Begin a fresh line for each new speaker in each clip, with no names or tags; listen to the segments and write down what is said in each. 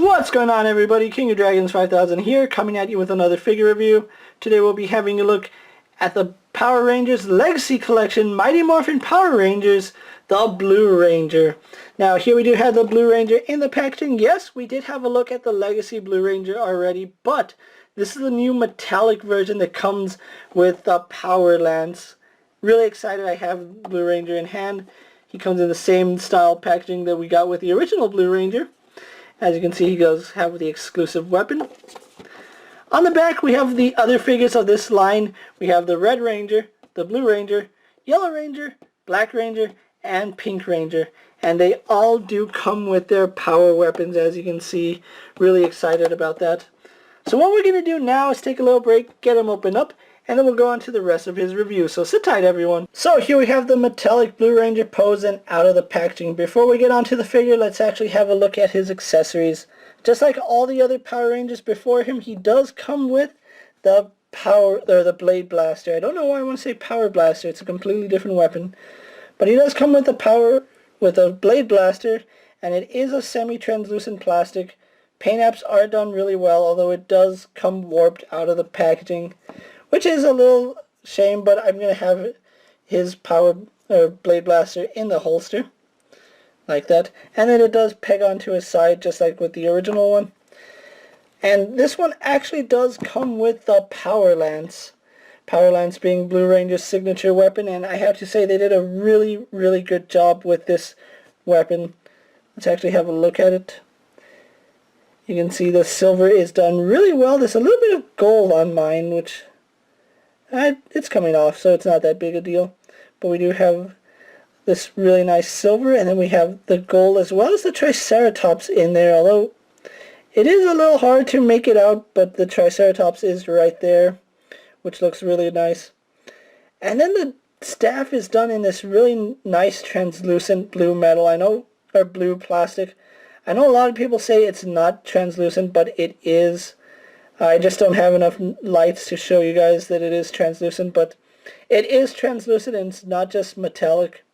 What's going on, everybody? King of Dragons 5000 here, coming at you with another figure review. Today we'll be having a look at the Power Rangers Legacy Collection Mighty Morphin Power Rangers, the Blue Ranger. Now here we do have the Blue Ranger in the packaging. Yes, we did have a look at the Legacy Blue Ranger already, but this is the new metallic version that comes with the Power Lance. Really excited. I have Blue Ranger in hand. He comes in the same style packaging that we got with the original Blue Ranger. As you can see, he does have the exclusive weapon. On the back, we have the other figures of this line. We have the Red Ranger, the Blue Ranger, Yellow Ranger, Black Ranger, and Pink Ranger. And they all do come with their power weapons, as you can see. Really excited about that. So what we're going to do now is take a little break, get him opened up, and then we'll go on to the rest of his review. So sit tight, everyone. So here we have the metallic Blue Ranger posing out of the packaging. Before we get onto the figure, let's actually have a look at his accessories. Just like all the other Power Rangers before him, he does come with the Blade Blaster. I don't know why I want to say Power Blaster. It's a completely different weapon. But he does come with a Blade Blaster, and it is a semi-translucent plastic. Paint apps are done really well, although it does come warped out of the packaging, which is a little shame, but I'm going to have his Blade Blaster in the holster, like that. And then it does peg onto his side, just like with the original one. And this one actually does come with the Power Lance. Power Lance being Blue Ranger's signature weapon, and I have to say they did a really, really good job with this weapon. Let's actually have a look at it. You can see the silver is done really well. There's a little bit of gold on mine, which it's coming off, so it's not that big a deal. But we do have this really nice silver, and then we have the gold as well as the Triceratops in there, although it is a little hard to make it out, but the Triceratops is right there, which looks really nice. And then the staff is done in this really nice translucent blue metal, or blue plastic. I know a lot of people say it's not translucent, but it is. I just don't have enough lights to show you guys that it is translucent, but it is translucent and it's not just metallic.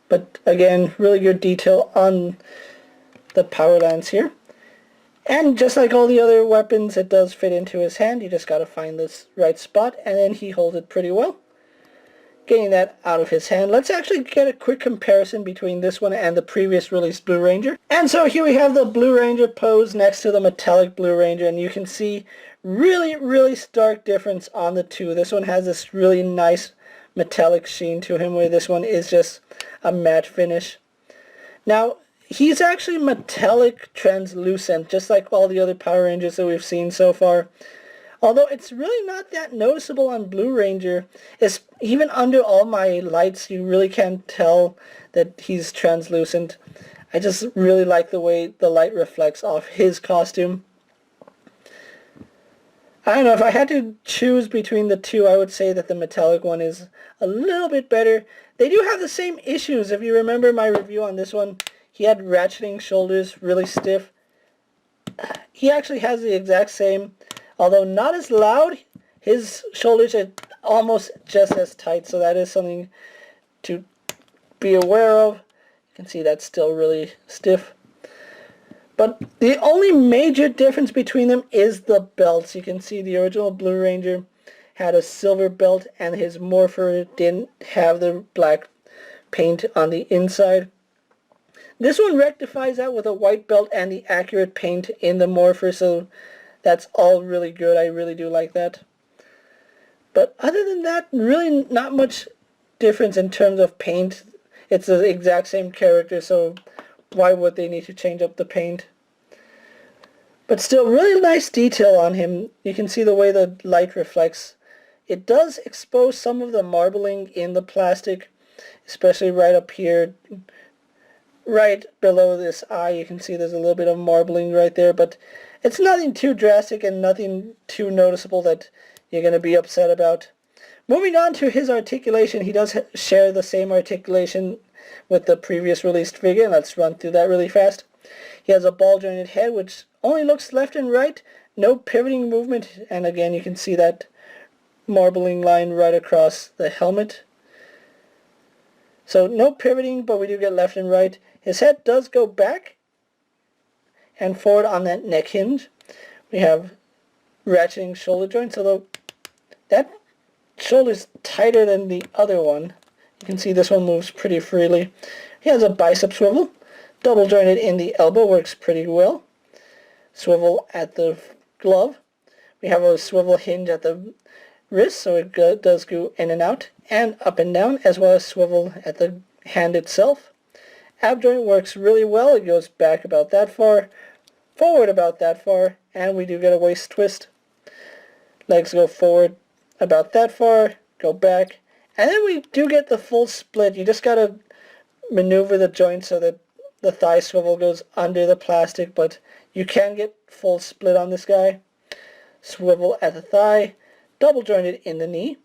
But again, really good detail on the Power Lance here. And just like all the other weapons, it does fit into his hand. You just got to find this right spot, and then he holds it pretty well. Getting that out of his hand, let's actually get a quick comparison between this one and the previous released Blue Ranger. And so here we have the Blue Ranger pose next to the metallic Blue Ranger, and you can see really, really stark difference on the two. This one has this really nice metallic sheen to him, where this one is just a matte finish. Now, he's actually metallic translucent, just like all the other Power Rangers that we've seen so far. Although it's really not that noticeable on Blue Ranger. Even under all my lights, you really can't tell that he's translucent. I just really like the way the light reflects off his costume. I don't know, if I had to choose between the two, I would say that the metallic one is a little bit better. They do have the same issues. If you remember my review on this one, he had ratcheting shoulders, really stiff. He actually has the exact same. Although not as loud, his shoulders are almost just as tight, so that is something to be aware of. You can see that's still really stiff. But the only major difference between them is the belts. You can see the original Blue Ranger had a silver belt, and his Morpher didn't have the black paint on the inside. This one rectifies that with a white belt and the accurate paint in the Morpher, so that's all really good. I really do like that. But other than that, really not much difference in terms of paint. It's the exact same character, so why would they need to change up the paint? But still, really nice detail on him. You can see the way the light reflects. It does expose some of the marbling in the plastic, especially right up here. Right below this eye, you can see there's a little bit of marbling right there, but it's nothing too drastic and nothing too noticeable that you're going to be upset about. Moving on to his articulation, he does share the same articulation with the previous released figure. Let's run through that really fast. He has a ball-jointed head which only looks left and right, no pivoting movement, and again you can see that marbling line right across the helmet. So no pivoting, but we do get left and right. His head does go back, and forward on that neck hinge. We have ratcheting shoulder joints, although that shoulder's tighter than the other one. You can see this one moves pretty freely. He has a bicep swivel. Double jointed in the elbow, works pretty well. Swivel at the glove. We have a swivel hinge at the wrist, so it does go in and out and up and down, as well as swivel at the hand itself. Ab joint works really well. It goes back about that far, forward about that far, and we do get a waist twist. Legs go forward about that far, go back, and then we do get the full split. You just gotta maneuver the joint so that the thigh swivel goes under the plastic, but you can get full split on this guy. Swivel at the thigh, double jointed in the knee,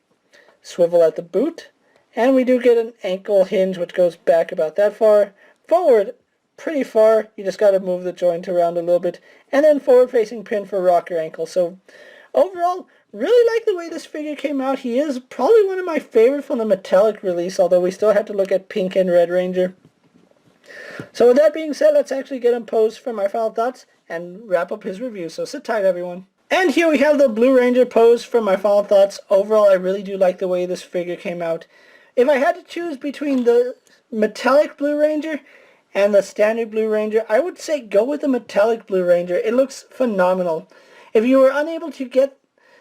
swivel at the boot, and we do get an ankle hinge which goes back about that far, forward pretty far, you just got to move the joint around a little bit, and then forward facing pin for rocker ankle. So overall, really like the way this figure came out. He is probably one of my favorite from the metallic release, although we still have to look at Pink and Red Ranger. So with that being said, let's actually get him posed for my final thoughts and wrap up his review. So sit tight, everyone. And here we have the Blue Ranger posed for my final thoughts. Overall, I really do like the way this figure came out. If I had to choose between the metallic Blue Ranger and the standard Blue Ranger, I would say go with the metallic Blue Ranger. It looks phenomenal. If you were unable to get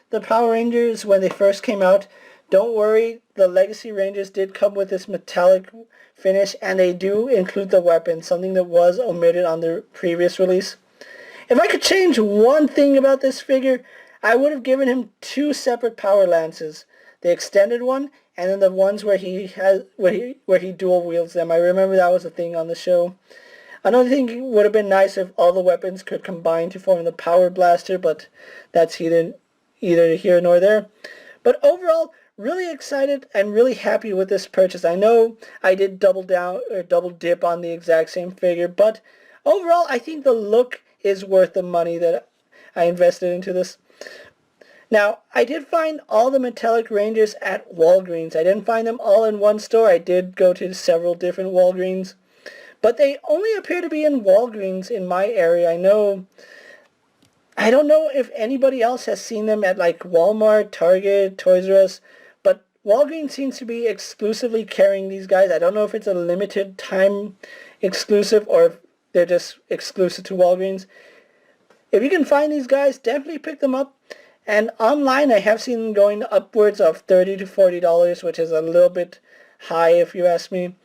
the Power Rangers when they first came out, don't worry, the Legacy Rangers did come with this metallic finish, and they do include the weapon, something that was omitted on the previous release. If I could change one thing about this figure, I would have given him two separate power lances. The extended one, and then the ones where he dual wields them. I remember that was a thing on the show. Another thing would have been nice if all the weapons could combine to form the Power Blaster, but that's either here nor there. But overall, really excited and really happy with this purchase. I know I did double dip on the exact same figure, but overall, I think the look is worth the money that I invested into this. Now, I did find all the metallic Rangers at Walgreens. I didn't find them all in one store. I did go to several different Walgreens, but they only appear to be in Walgreens in my area. I don't know if anybody else has seen them at like Walmart, Target, Toys R Us, but Walgreens seems to be exclusively carrying these guys. I don't know if it's a limited time exclusive or if they're just exclusive to Walgreens. If you can find these guys, definitely pick them up. And online, I have seen them going upwards of $30 to $40, which is a little bit high if you ask me.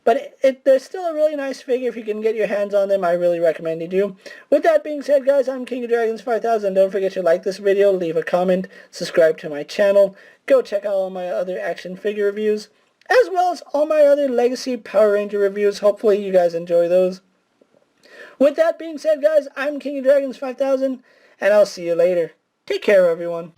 But they're still a really nice figure. If you can get your hands on them, I really recommend you do. With that being said, guys, I'm King of Dragons 5000. Don't forget to like this video, leave a comment, subscribe to my channel. Go check out all my other action figure reviews, as well as all my other Legacy Power Ranger reviews. Hopefully you guys enjoy those. With that being said, guys, I'm King of Dragons 5000, and I'll see you later. Take care, everyone.